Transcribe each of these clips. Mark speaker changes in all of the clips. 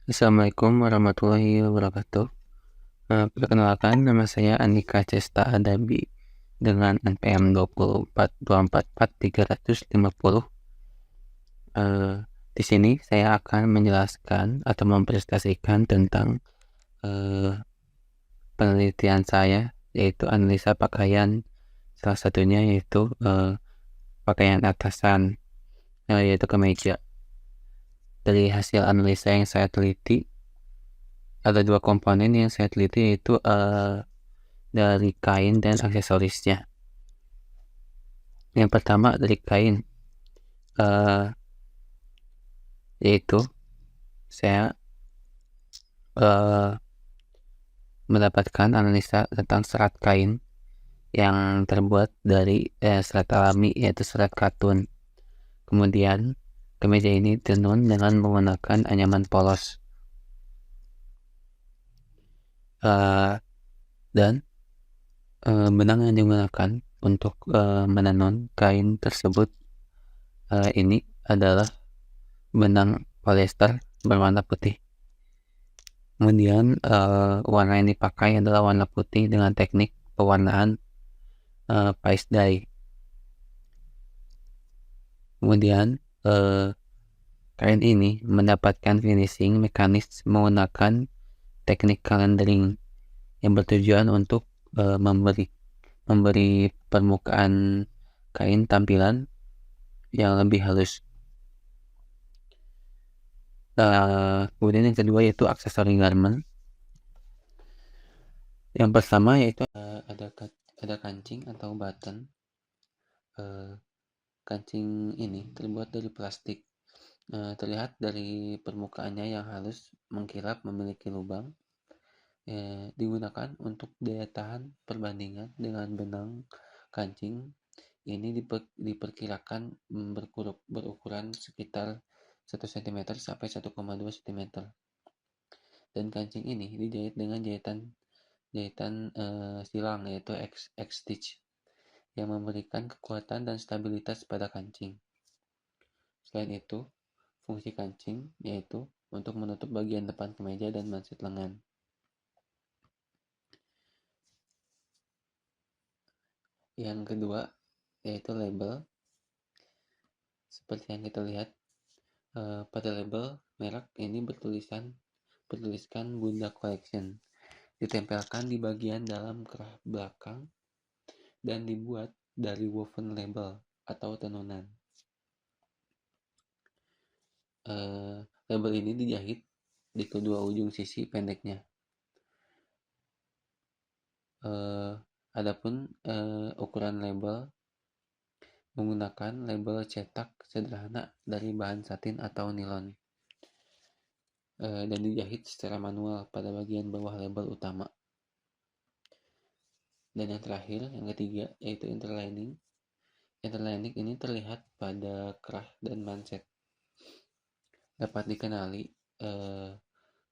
Speaker 1: Assalamualaikum warahmatullahi wabarakatuh. Perkenalkan, nama saya Andika Cesta Adabi dengan NPM 24244 350. Di sini saya akan menjelaskan atau mempresentasikan tentang penelitian saya, yaitu analisa pakaian. Salah satunya yaitu pakaian atasan, yaitu kemeja. Dari hasil analisa yang saya teliti, ada dua komponen yang saya teliti, yaitu dari kain dan aksesorisnya. Yang pertama dari kain, yaitu saya mendapatkan analisa tentang serat kain yang terbuat dari serat alami, yaitu serat katun. Kemudian kemeja ini tenun dengan menggunakan anyaman polos, dan benang yang digunakan untuk menenun kain tersebut ini adalah benang polyester berwarna putih. Kemudian warna yang dipakai adalah warna putih dengan teknik pewarnaan paste dye. Kemudian kain ini mendapatkan finishing mekanis menggunakan teknik calendering yang bertujuan untuk memberi permukaan kain tampilan yang lebih halus. Kemudian yang kedua yaitu aksesori garment. Yang pertama yaitu ada kancing atau button. Kancing ini terbuat dari plastik. Terlihat dari permukaannya yang halus, mengkilap, memiliki lubang. Digunakan untuk daya tahan perbandingan dengan benang kancing. Ini diperkirakan berukuran sekitar 1 cm sampai 1,2 cm. Dan kancing ini dijahit dengan jahitan silang, yaitu X-stitch, yang memberikan kekuatan dan stabilitas pada kancing. Selain itu, fungsi kancing yaitu untuk menutup bagian depan kemeja dan manset lengan. Yang kedua yaitu label. Seperti yang kita lihat pada label, merek ini bertuliskan Bunda Collection, ditempelkan di bagian dalam kerah belakang dan dibuat dari woven label atau tenunan. Label ini dijahit di kedua ujung sisi pendeknya. Adapun ukuran label menggunakan label cetak sederhana dari bahan satin atau nilon, dan dijahit secara manual pada bagian bawah label utama. Dan yang terakhir, yang ketiga, yaitu interlining. Interlining ini terlihat pada kerah dan manset. Dapat dikenali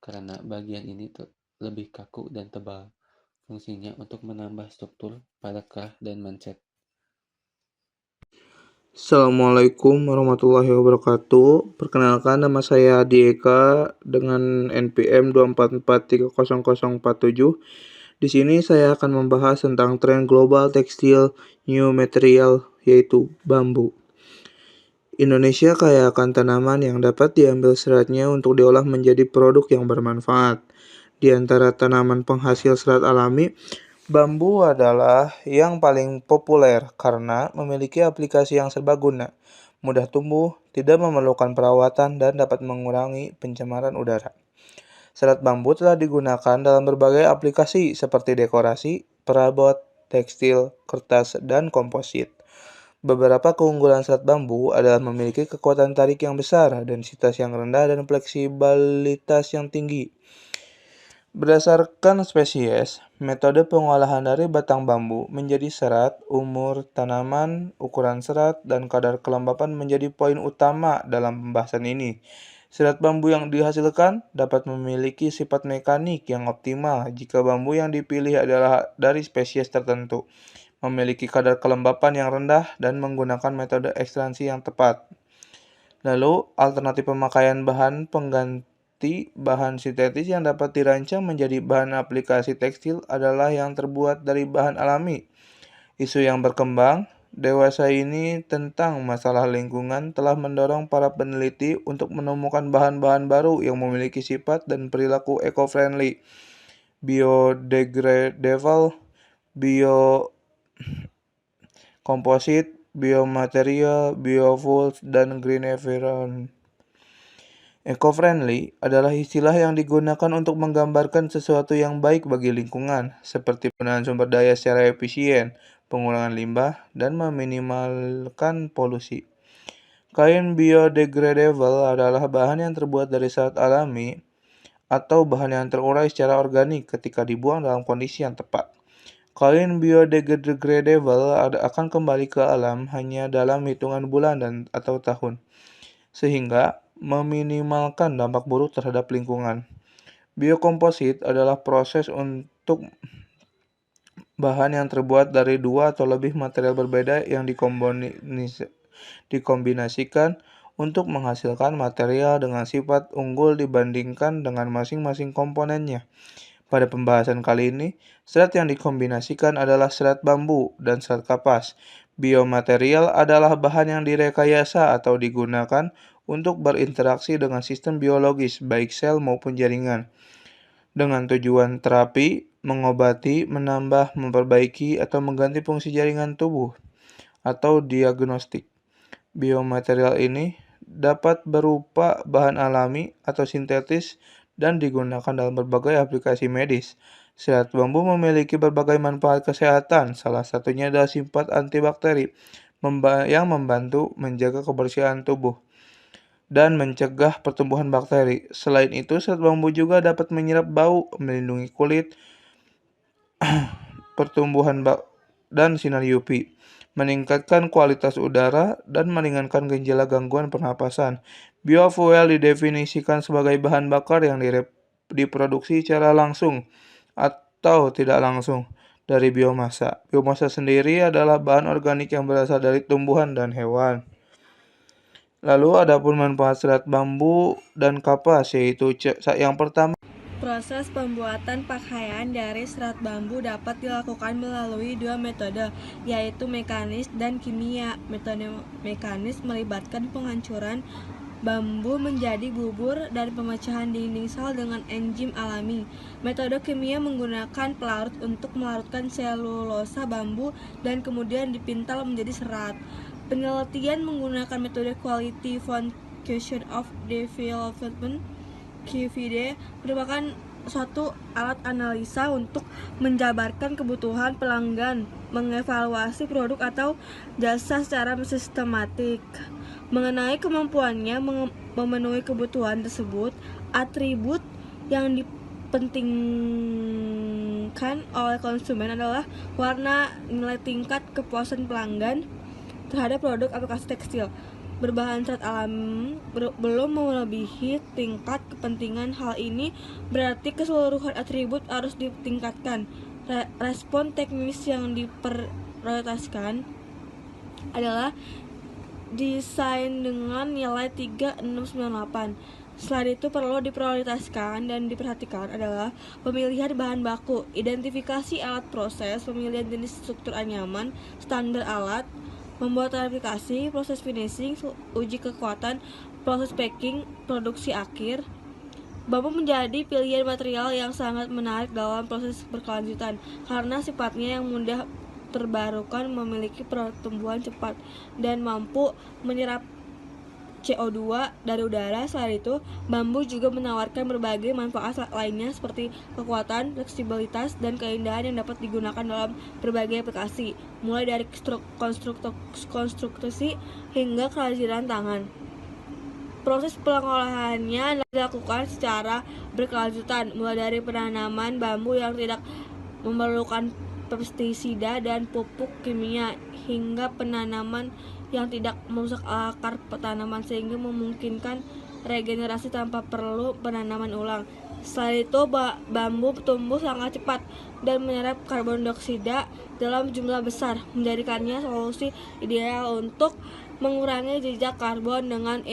Speaker 1: karena bagian ini lebih kaku dan tebal. Fungsinya untuk menambah struktur pada kerah dan manset.
Speaker 2: Assalamualaikum warahmatullahi wabarakatuh. Perkenalkan, nama saya Adi Eka dengan NPM 2443047. Di sini saya akan membahas tentang tren global tekstil new material, yaitu bambu. Indonesia kaya akan tanaman yang dapat diambil seratnya untuk diolah menjadi produk yang bermanfaat. Di antara tanaman penghasil serat alami, bambu adalah yang paling populer karena memiliki aplikasi yang serbaguna, mudah tumbuh, tidak memerlukan perawatan, dan dapat mengurangi pencemaran udara. Serat bambu telah digunakan dalam berbagai aplikasi seperti dekorasi, perabot, tekstil, kertas, dan komposit. Beberapa keunggulan serat bambu adalah memiliki kekuatan tarik yang besar, densitas yang rendah, dan fleksibilitas yang tinggi. Berdasarkan spesies, metode pengolahan dari batang bambu menjadi serat, umur tanaman, ukuran serat, dan kadar kelembapan menjadi poin utama dalam pembahasan ini. Serat bambu yang dihasilkan dapat memiliki sifat mekanik yang optimal jika bambu yang dipilih adalah dari spesies tertentu, memiliki kadar kelembapan yang rendah, dan menggunakan metode ekstraksi yang tepat. Lalu, alternatif pemakaian bahan pengganti Berarti bahan sintetis yang dapat dirancang menjadi bahan aplikasi tekstil adalah yang terbuat dari bahan alami. Isu yang berkembang dewasa ini tentang masalah lingkungan telah mendorong para peneliti untuk menemukan bahan-bahan baru yang memiliki sifat dan perilaku eco-friendly, biodegradable, biokomposit, biomaterial, biofuels, dan green environment. Eco-friendly adalah istilah yang digunakan untuk menggambarkan sesuatu yang baik bagi lingkungan, seperti penggunaan sumber daya secara efisien, pengurangan limbah, dan meminimalkan polusi. Kain biodegradable adalah bahan yang terbuat dari serat alami atau bahan yang terurai secara organik ketika dibuang dalam kondisi yang tepat. Kain biodegradable akan kembali ke alam hanya dalam hitungan bulan atau tahun, sehingga meminimalkan dampak buruk terhadap lingkungan. Biokomposit adalah proses untuk bahan yang terbuat dari dua atau lebih material berbeda yang dikombinasikan untuk menghasilkan material dengan sifat unggul dibandingkan dengan masing-masing komponennya. Pada pembahasan kali ini, serat yang dikombinasikan adalah serat bambu dan serat kapas. Biomaterial adalah bahan yang direkayasa atau digunakan untuk berinteraksi dengan sistem biologis, baik sel maupun jaringan, dengan tujuan terapi, mengobati, menambah, memperbaiki, atau mengganti fungsi jaringan tubuh, atau diagnostik. Biomaterial ini dapat berupa bahan alami atau sintetis dan digunakan dalam berbagai aplikasi medis. Serat bambu memiliki berbagai manfaat kesehatan, salah satunya adalah sifat antibakteri yang membantu menjaga kebersihan tubuh dan mencegah pertumbuhan bakteri. Selain itu, serat bambu juga dapat menyerap bau, melindungi kulit, pertumbuhan dan sinar UV, meningkatkan kualitas udara, dan meringankan gejala gangguan pernapasan. Biofuel didefinisikan sebagai bahan bakar yang diproduksi secara langsung atau tidak langsung dari biomasa. Biomasa sendiri adalah bahan organik yang berasal dari tumbuhan dan hewan. Lalu adapun manfaat serat bambu dan kapas, yaitu yang pertama,
Speaker 3: proses pembuatan pakaian dari serat bambu dapat dilakukan melalui dua metode, yaitu mekanis dan kimia. Metode mekanis melibatkan penghancuran bambu menjadi bubur dan pemecahan dinding sel dengan enzim alami. Metode kimia menggunakan pelarut untuk melarutkan selulosa bambu dan kemudian dipintal menjadi serat. Penelitian menggunakan metode Quality Foundation of Development (QFD) merupakan suatu alat analisa untuk menjabarkan kebutuhan pelanggan, mengevaluasi produk atau jasa secara sistematik. Mengenai kemampuannya memenuhi kebutuhan tersebut, atribut yang dipentingkan oleh konsumen adalah warna, nilai tingkat kepuasan pelanggan terhadap produk aplikasi tekstil berbahan serat alam belum melebihi tingkat kepentingan. Hal ini berarti keseluruhan atribut harus ditingkatkan. Respon teknis yang diprioritaskan adalah desain dengan nilai 3698. Selain itu perlu diprioritaskan dan diperhatikan adalah pemilihan bahan baku, identifikasi alat proses, pemilihan jenis struktur anyaman, standar alat, pembuatan aplikasi, proses finishing, uji kekuatan, proses packing, produksi akhir. Bambu menjadi pilihan material yang sangat menarik dalam proses berkelanjutan karena sifatnya yang mudah terbarukan, memiliki pertumbuhan cepat, dan mampu menyerap CO2 dari udara. Selain itu, bambu juga menawarkan berbagai manfaat lainnya seperti kekuatan, fleksibilitas, dan keindahan yang dapat digunakan dalam berbagai aplikasi, mulai dari konstruksi hingga kerajinan tangan. Proses pengolahannya dilakukan secara berkelanjutan, mulai dari penanaman bambu yang tidak memerlukan pestisida dan pupuk kimia hingga penanaman yang tidak merusak akar tanaman sehingga memungkinkan regenerasi tanpa perlu penanaman ulang. Selain itu, bambu tumbuh sangat cepat dan menyerap karbon dioksida dalam jumlah besar, menjadikannya solusi ideal untuk mengurangi jejak karbon. Dengan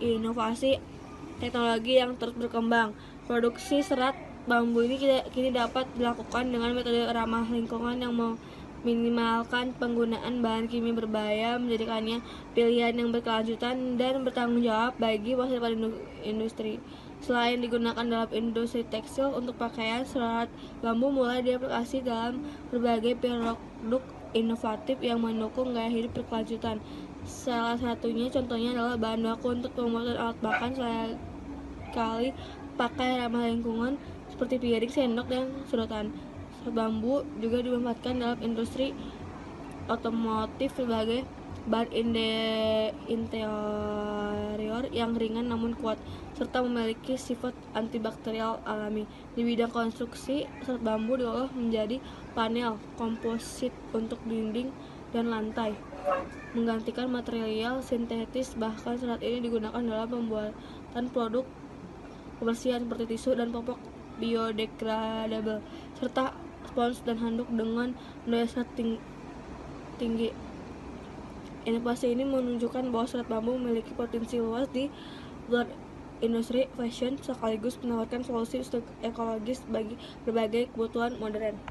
Speaker 3: inovasi teknologi yang terus berkembang. Produksi serat bambu ini kini dapat dilakukan dengan metode ramah lingkungan yang meminimalkan penggunaan bahan kimia berbahaya, menjadikannya pilihan yang berkelanjutan dan bertanggung jawab bagi masa depan industri. Selain digunakan dalam industri tekstil untuk pakaian, serat bambu mulai diaplikasi dalam berbagai produk inovatif yang mendukung gaya hidup berkelanjutan. Salah satunya contohnya adalah bahan baku untuk pembuatan alat makan sekali pakai ramah lingkungan seperti piring, sendok, dan sedotan. Serat bambu juga dimanfaatkan dalam industri otomotif sebagai bahan interior yang ringan namun kuat, serta memiliki sifat antibakterial alami. Di bidang konstruksi, serat bambu diolah menjadi panel komposit untuk dinding dan lantai, menggantikan material sintetis. Bahkan serat ini digunakan dalam pembuatan produk kebersihan seperti tisu dan popok biodegradable, serta spons dan handuk dengan daya serat tinggi. Inovasi ini menunjukkan bahwa serat bambu memiliki potensi luas di luar industri fashion sekaligus menawarkan solusi ekologis bagi berbagai kebutuhan modern.